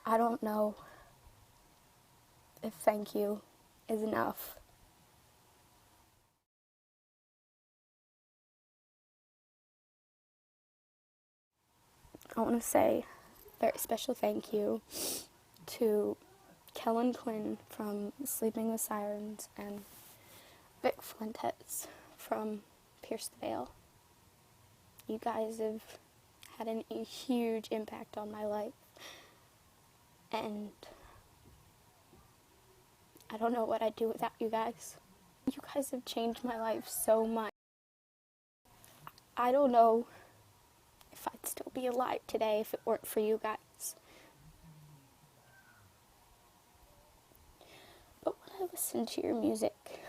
I don't know if thank you is enough. I want to say a very special thank you to Kellen Quinn from Sleeping with Sirens and Vic Fuentes from Pierce the Veil. You guys have had a huge impact on my life, and I don't know what I'd do without you guys. You guys have changed my life so much. I don't know if I'd still be alive today if it weren't for you guys. But when I listen to your music,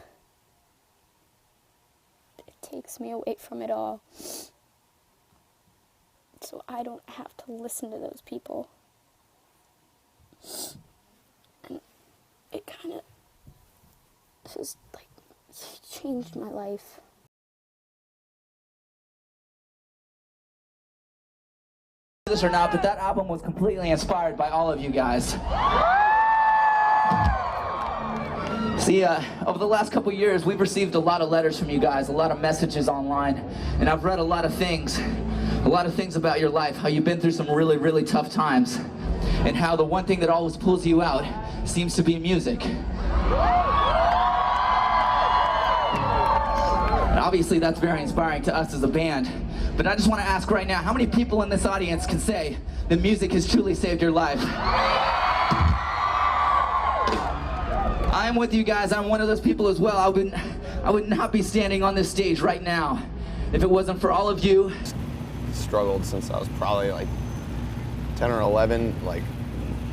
it takes me away from it all. So I don't have to listen to those people. And it kind of just like changed my life. This or not, but that album was completely inspired by all of you guys. See, over the last couple years, we've received a lot of letters from you guys, a lot of messages online, and I've read a lot of things about your life, how you've been through some really, really tough times, and how the one thing that always pulls you out seems to be music. And obviously that's very inspiring to us as a band. But I just want to ask right now, how many people in this audience can say that music has truly saved your life? I'm with you guys. I'm one of those people as well. I would not be standing on this stage right now if it wasn't for all of you. Struggled since I was probably like 10 or 11. Like,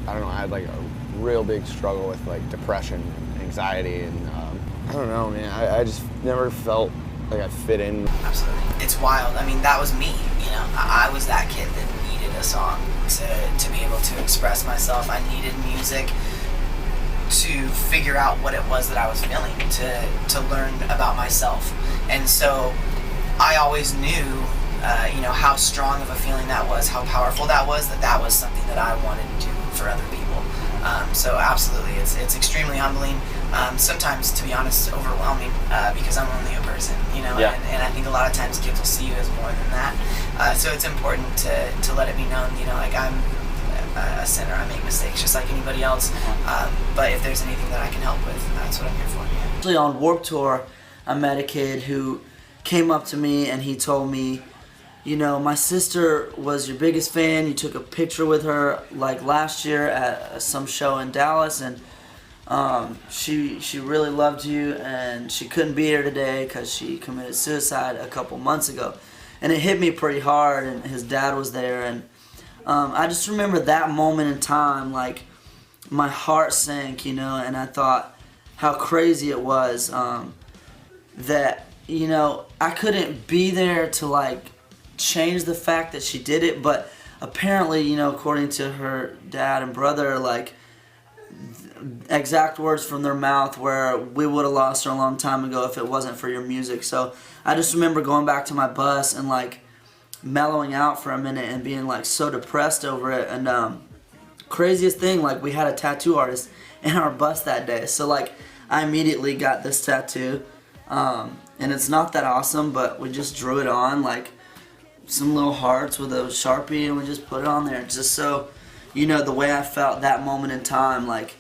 I don't know, I had like a real big struggle with like depression, anxiety, and I don't know, man. I just never felt like I fit in. Absolutely. It's wild. I mean, that was me, you know. I was that kid that needed a song to be able to express myself. I needed music to figure out what it was that I was feeling, to learn about myself. And so I always knew, you know, how strong of a feeling that was, how powerful that was something that I wanted to do for other people. So absolutely, it's extremely humbling. Sometimes, to be honest, overwhelming, because I'm only a person, you know, Yeah. and I think a lot of times kids will see you as more than that. So it's important to let it be known, you know, like I'm a sinner, I make mistakes just like anybody else. But if there's anything that I can help with, that's what I'm here for. Yeah. Actually, on Warped Tour, I met a kid who came up to me and he told me, you know, my sister was your biggest fan. You took a picture with her like last year at some show in Dallas, and she really loved you, and she couldn't be here today because she committed suicide a couple months ago. And it hit me pretty hard, and his dad was there, and I just remember that moment in time, like my heart sank, you know, and I thought how crazy it was that, you know, I couldn't be there to like change the fact that she did it, but apparently, you know, according to her dad and brother, like exact words from their mouth where we would have lost her a long time ago if it wasn't for your music. So I just remember going back to my bus and like mellowing out for a minute and being like so depressed over it. And craziest thing, like we had a tattoo artist in our bus that day, so like I immediately got this tattoo, and it's not that awesome, but we just drew it on like some little hearts with a Sharpie, and we just put it on there just so, you know, the way I felt that moment in time. Like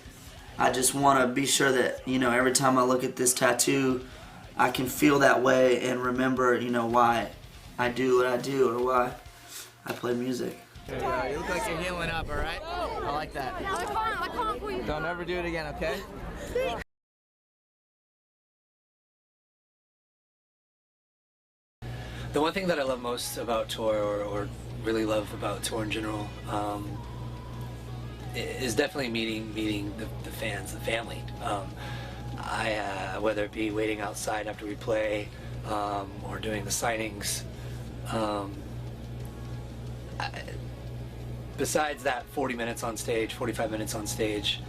I just want to be sure that, you know, every time I look at this tattoo I can feel that way and remember, you know, why I do what I do or why I play music. Yeah, you look like you're healing up, alright? I like that. Don't ever do it again, okay? The one thing that I love most about tour, or really love about tour in general, is definitely meeting the fans, the family. Whether it be waiting outside after we play, or doing the signings. Besides that 40 minutes on stage, 45 minutes on stage,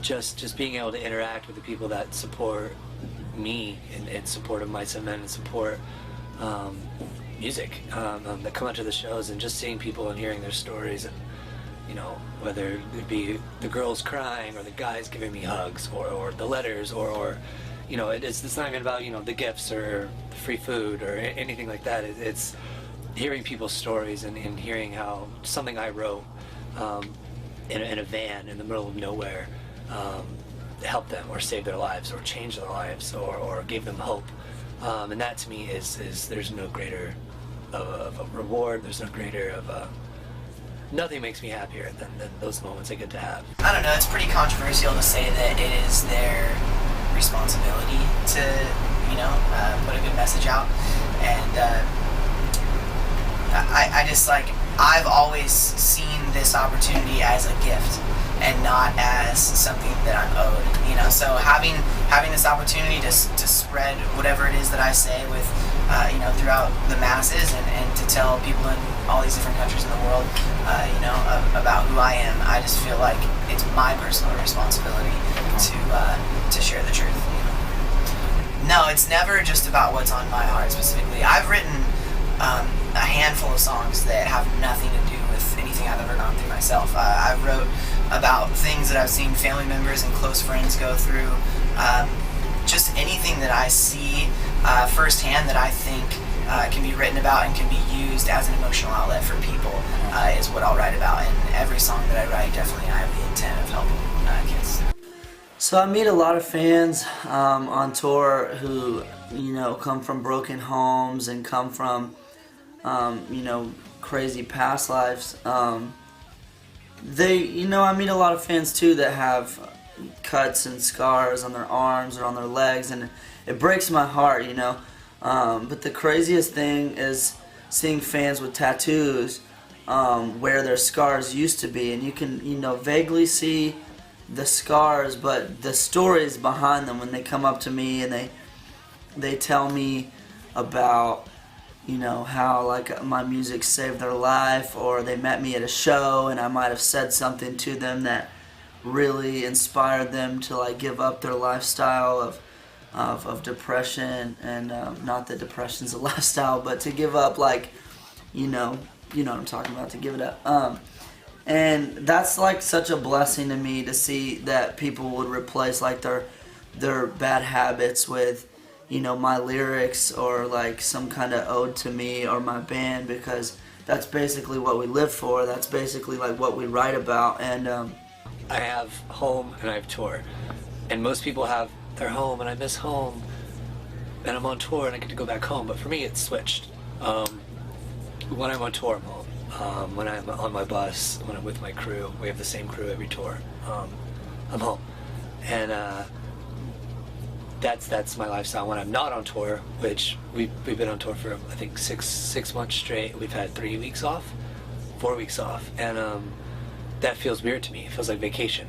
just being able to interact with the people that support me in support of Mice and Men and support music, that come out to the shows, and just seeing people and hearing their stories, and You know, whether it be the girls crying or the guys giving me hugs or the letters or you know, it's not even about, you know, the gifts or the free food or anything like that. It's hearing people's stories and hearing how something I wrote in a van in the middle of nowhere helped them or saved their lives or changed their lives or gave them hope. And that to me is there's no greater of a reward, there's no greater of a... Nothing makes me happier than those moments I get to have. I don't know, it's pretty controversial to say that it is their responsibility to, you know, put a good message out. And I just, like, I've always seen this opportunity as a gift and not as something that I'm owed, you know. So having this opportunity to spread whatever it is that I say with, you know, throughout the masses and to tell people in all these different countries in the world, you know, about who I am, I just feel like it's my personal responsibility to share the truth. You know? No, it's never just about what's on my heart specifically. I've written a handful of songs that have nothing to do with anything I've ever gone through myself. I wrote about things that I've seen family members and close friends go through. Just anything that I see firsthand that I think can be written about and can be used as an emotional outlet for people is what I'll write about. And every song that I write, definitely I have the intent of helping kids. So I meet a lot of fans on tour who, you know, come from broken homes and come from, you know, crazy past lives. You know, I meet a lot of fans too that have cuts and scars on their arms or on their legs, and it breaks my heart, you know. But the craziest thing is seeing fans with tattoos where their scars used to be, and you can, you know, vaguely see the scars, but the stories behind them when they come up to me and they tell me about, you know, how like my music saved their life, or they met me at a show and I might have said something to them that really inspired them to like give up their lifestyle of depression, and not that depression's a lifestyle, but to give up, like, you know what I'm talking about, to give it up. And that's like such a blessing to me to see that people would replace like their bad habits with, you know, my lyrics or like some kind of ode to me or my band, because that's basically what we live for. That's basically like what we write about. And I have home and I have tour, and most people have their home and I miss home, and I'm on tour and I get to go back home. But for me, it's switched. When I'm on tour, I'm home. When I'm on my bus, when I'm with my crew, we have the same crew every tour, I'm home. And that's my lifestyle. When I'm not on tour, which we've been on tour for I think six months straight, we've had 3 weeks off, 4 weeks off, and that feels weird to me. It feels like vacation.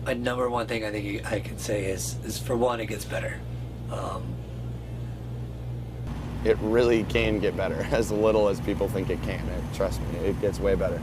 My number one thing I think I can say is for one, it gets better. It really can get better, as little as people think it can. Trust me, it gets way better.